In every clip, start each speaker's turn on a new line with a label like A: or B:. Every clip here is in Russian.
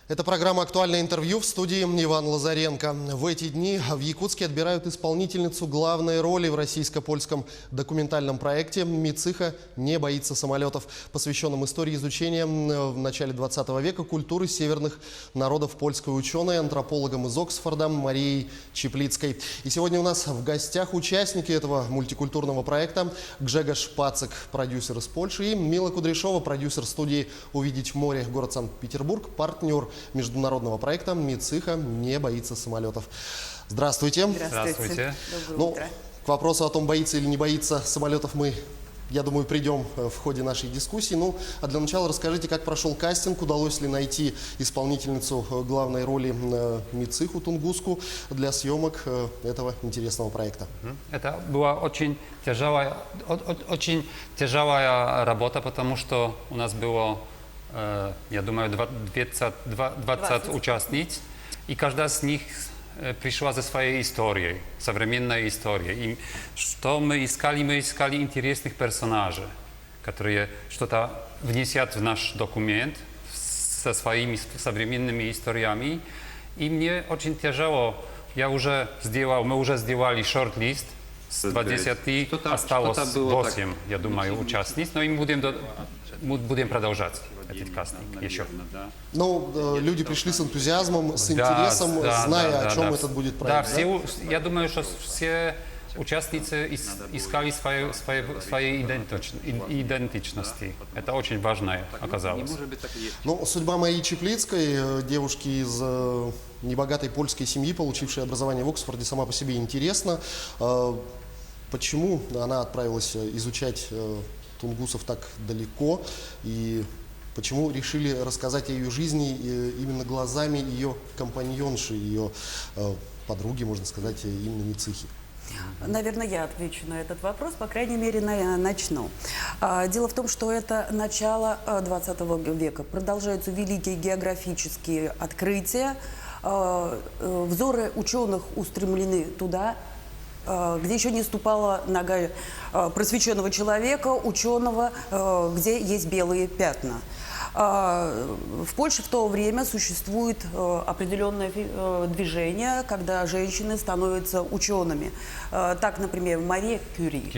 A: Это программа «Актуальное интервью», в студии Иван Лазаренко. В эти дни в Якутске отбирают исполнительницу главной роли в российско-польском документальном проекте «Мицыха не боится самолетов», посвященном истории изучения в начале 20 века культуры северных народов польской ученой, антропологом из Оксфорда Марией Чеплицкой. И сегодня у нас в гостях участники этого мультикультурного проекта: Гжегош Пацик, продюсер из Польши, и Мила Кудряшова, продюсер студии «Увидеть море», город Санкт-Петербург, партнер международного проекта «Мицыха не боится самолетов». Здравствуйте.
B: Здравствуйте.
A: К вопросу о том, боится или не боится самолетов, мы, я думаю, придем в ходе нашей дискуссии. А для начала расскажите, как прошел кастинг, удалось ли найти исполнительницу главной роли Мицыху Тунгуску для съемок этого интересного проекта.
B: Это была очень тяжелая работа, потому что у нас было, я думаю, 20 участниц, и каждая из них пришла за своей историей, современной историей. И что мы искали интересных персонажей, которые что-то внесят в наш документ со своими современными историями. И мне очень тяжело. Мы уже сделали шорт-лист с 20, осталось 8, я думаю, участниц, но мы будем продолжать этот кастинг еще.
A: Люди пришли с энтузиазмом, с интересом, зная, о чем этот будет проект.
B: Я думаю, что все участницы искали своей идентичности. Это очень важно оказалось.
A: Судьба Марии Чеплицкой, девушки из небогатой польской семьи, получившей образование в Оксфорде, сама по себе интересна. Почему она отправилась изучать тунгусов так далеко, и почему решили рассказать о ее жизни именно глазами ее компаньонши, ее подруги, можно сказать, именно Мицыхи?
C: Наверное, я отвечу на этот вопрос, по крайней мере, начну. Дело в том, что это начало 20 века. Продолжаются великие географические открытия. Взоры ученых устремлены туда, где еще не ступала нога просвещенного человека, ученого, где есть белые пятна. В Польше в то время существует определенное движение, когда женщины становятся учеными. Так, например, Мария Кюри,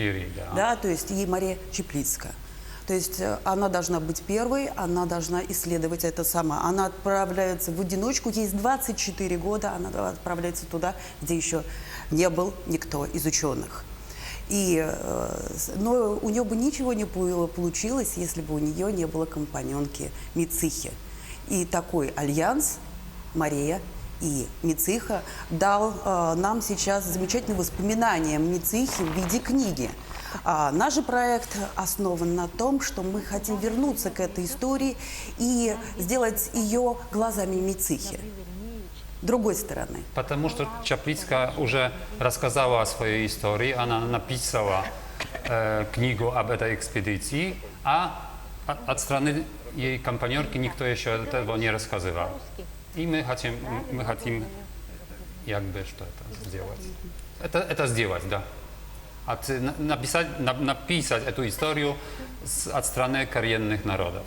C: то есть ей Мария Чеплицкая. То есть она должна быть первой, она должна исследовать это сама. Она отправляется в одиночку, ей 24 года, она отправляется туда, где еще не был никто из ученых. Но у нее бы ничего не получилось, если бы у нее не было компаньонки Мицыхи. И такой альянс Мария и Мицыха дал нам сейчас замечательные воспоминания Мицыхи в виде книги. Наш же проект основан на том, что мы хотим вернуться к этой истории и сделать ее глазами Мицыхи. Другой стороны.
B: Потому что Чеплицкая уже рассказала о своей истории, она написала книгу об этой экспедиции, а от стороны ее компаньонки никто еще этого не рассказывал. И мы хотим что это сделать. Это сделать, да. Написать эту историю от страны коренных народов.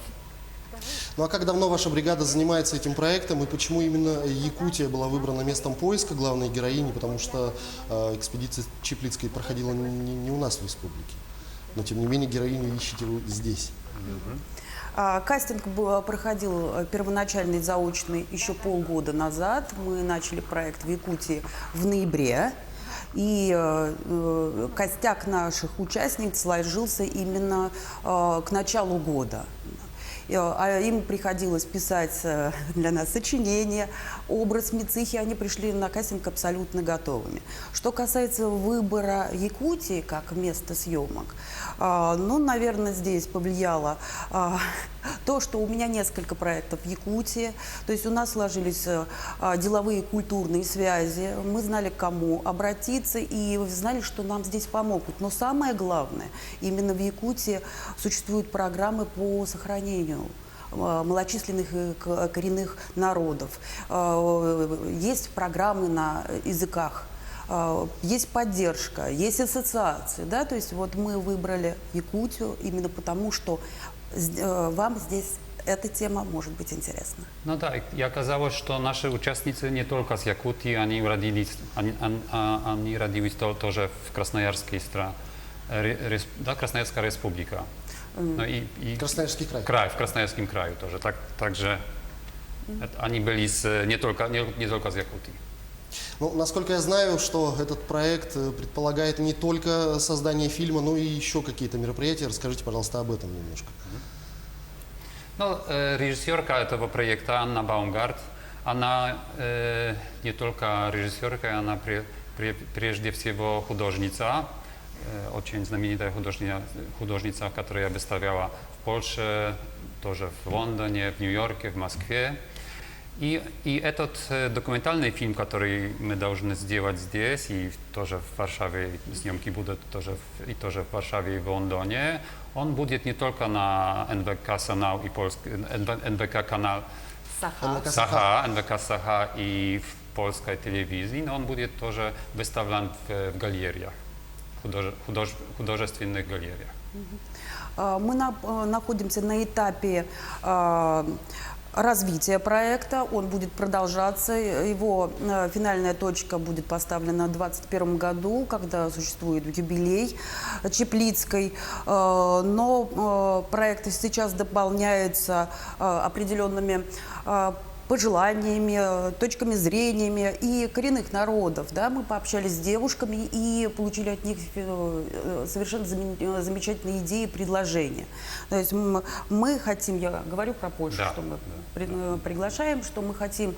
A: А как давно ваша бригада занимается этим проектом, и почему именно Якутия была выбрана местом поиска главной героини? Потому что экспедиция Чеплицкой проходила не у нас в республике, но тем не менее героиню ищете вы здесь.
C: Кастинг проходил первоначальный, заочный еще полгода назад. Мы начали проект в Якутии в ноябре. И костяк наших участниц сложился именно к началу года. Им приходилось писать для нас сочинения, образ Мицыхи. Они пришли на кастинг абсолютно готовыми. Что касается выбора Якутии как места съемок, наверное, здесь повлияло то, что у меня несколько проектов в Якутии. То есть у нас сложились деловые культурные связи. Мы знали, к кому обратиться, и знали, что нам здесь помогут. Но самое главное, именно в Якутии существуют программы по сохранению малочисленных коренных народов. Есть программы на языках, есть поддержка, есть ассоциации. То есть мы выбрали Якутию именно потому, что вам здесь эта тема может быть интересна.
B: No tak, i okazało się, że nasze uczestnicy nie tylko z Jakutii, oni rodziły to, że w Krasnojarskiej Krasnojarska Republika. No i
A: Красноярский край.
B: w Krasnojarskim kraju тоже. Także oni byli nie tylko z Jakutii.
A: Ну, насколько я знаю, что этот проект предполагает не только создание фильма, но и еще какие-то мероприятия. Расскажите, пожалуйста, об этом немножко.
B: No, reżyserka tego projektu, Anna Baumgart, ona nie tylko reżyserka, ona прежде всего художница, очень знаменитая художница, которая выставляла в Польше, тоже в Лондоне, в Нью-Йорке, в Москве. И этот документальный фильм, который мы должны сделать здесь, и тоже в Варшаве, съемки будут тоже в Варшаве и в Лондоне, он будет не только на НВК Санал и НВК канал Саха, НВК Саха и в польской телевизии, но он будет тоже выставлен в галереях, художественных галереях.
C: Мы находимся на этапе развития проекта, он будет продолжаться, его финальная точка будет поставлена в 2021 году, когда существует юбилей Чеплицкой, но проект сейчас дополняется определенными пожеланиями, точками зрениями и коренных народов. Да? Мы пообщались с девушками и получили от них совершенно замечательные идеи и предложения. То есть мы хотим, я говорю про Польшу,
B: Да,
C: что мы приглашаем, что мы хотим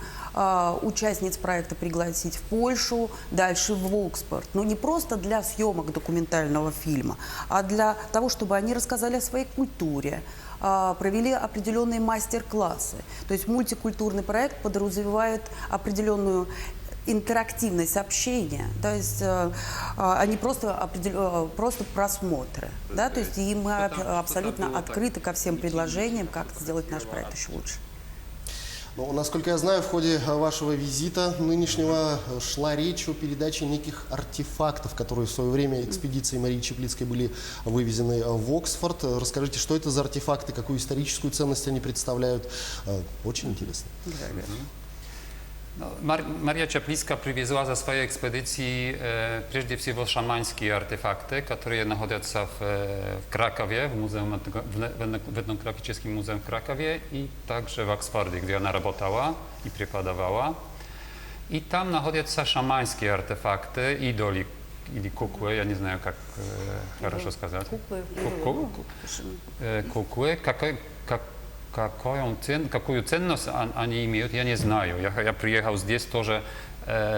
C: участниц проекта пригласить в Польшу, дальше в Оксфорд. Но не просто для съемок документального фильма, а для того, чтобы они рассказали о своей культуре, провели определенные мастер-классы. То есть мультикультурный проект подразумевает определенную интерактивность общения, то есть они просто просмотры, да, то есть и мы абсолютно открыты ко всем предложениям, как сделать наш проект еще лучше.
A: Ну, насколько я знаю, в ходе вашего визита нынешнего шла речь о передаче неких артефактов, которые в свое время экспедицией Марии Чеплицкой были вывезены в Оксфорд. Расскажите, что это за артефакты, какую историческую ценность они представляют? Очень интересно.
B: No, Maria Czaplicka przywieźła ze swojej ekspedycji przede wszystkim szamańskie artefakty, które znajdują się w Krakowie, w etnograficznym muzeum w Krakowie i także w Oksfordzie, gdzie ona pracowała i przekładała. I tam znajdują się szamańskie artefakty, idoli, или куклы, я не знаю, как хорошо сказать. Куклы, какую ценность они имеют, я не знаю. Я приехал здесь тоже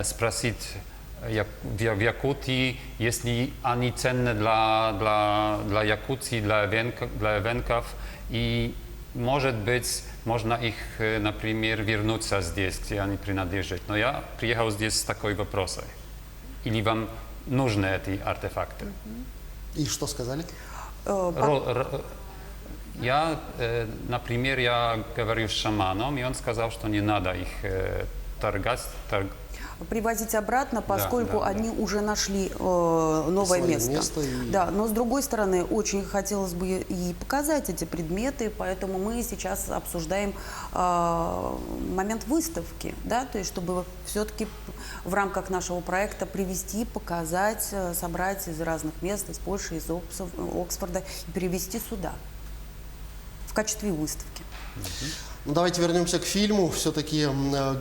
B: спросить в Якутии, если они ценны для Якутии, для эвенков, и, может быть, можно их, например, вернуться здесь, где они принадлежат. Но я приехал здесь с такой вопросом. Или вам нужны эти артефакты?
A: И что сказали?
B: Например, я говорил с шаманом, и он сказал, что не надо их
C: привозить обратно, поскольку они уже нашли новое место. Да, но с другой стороны, очень хотелось бы и показать эти предметы, поэтому мы сейчас обсуждаем момент выставки, да, то есть чтобы все-таки в рамках нашего проекта привезти, показать, собрать из разных мест, из Польши, из Оксфорда и привезти сюда в качестве выставки.
A: Ну, давайте вернемся к фильму. Все-таки,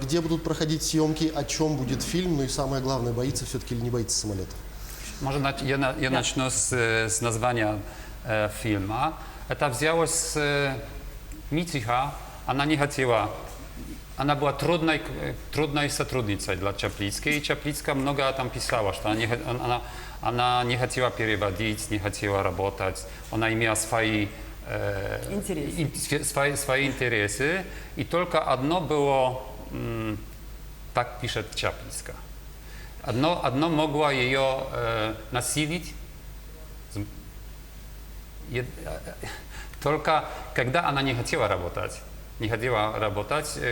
A: где будут проходить съемки, о чем будет фильм, ну и самое главное, боится все-таки или не боится самолетов?
B: Może ja начну z nazwania filmu. To wzięło z Micicha, ona nie chciała, ona była trudnej сотрудницей dla Czaplickiej i Czaplicka mnogo tam pisała, że ona nie chciała переводить, nie chciała работать, ona miała swoje interesy i tylko одно było, tak pisze Czaplicka, одно mogło jej насилить, только когда она не хотела работать,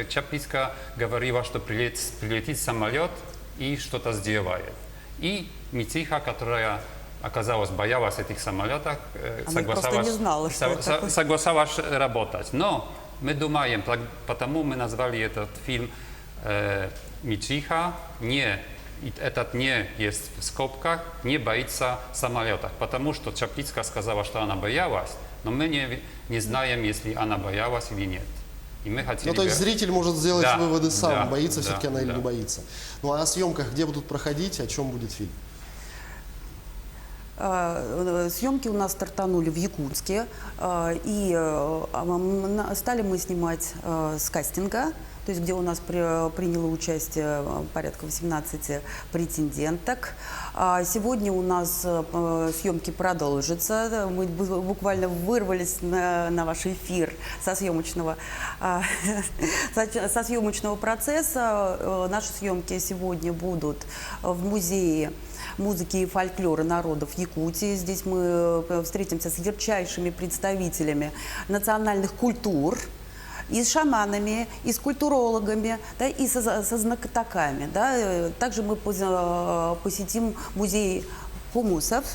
B: Czaplicka говорила, что прилетит самолет и что-то сделает. И Мициха, которая оказалось, боялась этих самолетов, согласалась работать. Но мы думаем, потому мы назвали этот фильм «Мичиха», этот «не» есть в скобках, не боится самолетов, потому что Чаплицкая сказала, что она боялась, но мы не знаем, если она боялась или нет. И мы хотели
A: Ну, то есть зритель может сделать
B: Да,
A: выводы сам,
B: да,
A: боится
B: да,
A: все-таки она или
B: да.
A: не боится. Ну а о съемках где будут проходить, о чем будет фильм?
C: Съемки у нас стартанули в Якутске, и стали мы снимать с кастинга, то есть где у нас приняло участие порядка 18 претенденток. Сегодня у нас съемки продолжатся. Мы буквально вырвались на ваш эфир со съемочного процесса. Наши съемки сегодня будут в музее музыки и фольклора народов Якутии. Здесь мы встретимся с ярчайшими представителями национальных культур, и с шаманами, и с культурологами, да, и со знатоками. Да. Также мы посетим музей хумусов,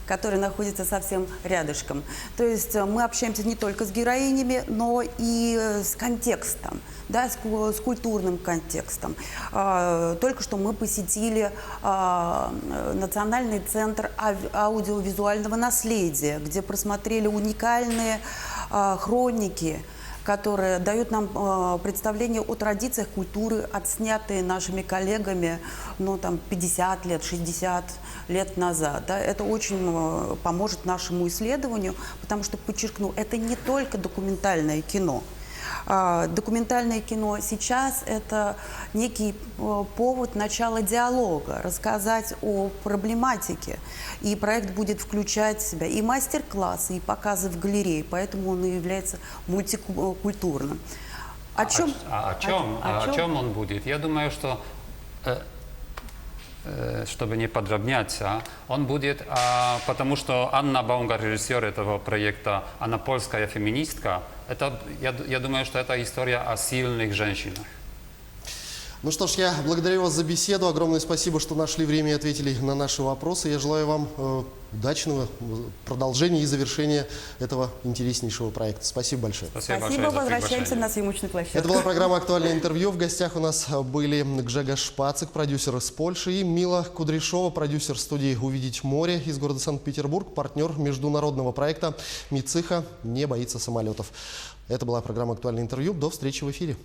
C: который находится совсем рядышком. То есть мы общаемся не только с героинями, но и с контекстом, да, с культурным контекстом. Только что мы посетили Национальный центр аудиовизуального наследия, где просмотрели уникальные хроники, которые дают нам представление о традициях культуры, отснятые нашими коллегами, ну, там, 50 лет, 60 лет назад. Да. Это очень поможет нашему исследованию, потому что, подчеркну, это не только документальное кино. Документальное кино сейчас – это некий повод начала диалога, рассказать о проблематике. И проект будет включать в себя и мастер-классы, и показы в галерее, поэтому он и является мультикультурным. О
B: чем он будет? Я думаю, что, чтобы не подробняться, он будет, потому что Анна Баумгар, режиссер этого проекта, она польская феминистка. Я думаю, что это история о сильных женщинах.
A: Ну что ж, я благодарю вас за беседу. Огромное спасибо, что нашли время и ответили на наши вопросы. Я желаю вам удачного продолжения и завершения этого интереснейшего проекта. Спасибо большое.
B: Спасибо большое за
C: Возвращаемся
B: приглашение.
C: на съемочную площадку.
A: Это была программа «Актуальное интервью». В гостях у нас были Гжегош Шпацик, продюсер из Польши, и Мила Кудряшова, продюсер студии «Увидеть море» из города Санкт-Петербург, партнер международного проекта «Мичиха не боится самолетов». Это была программа «Актуальное интервью». До встречи в эфире.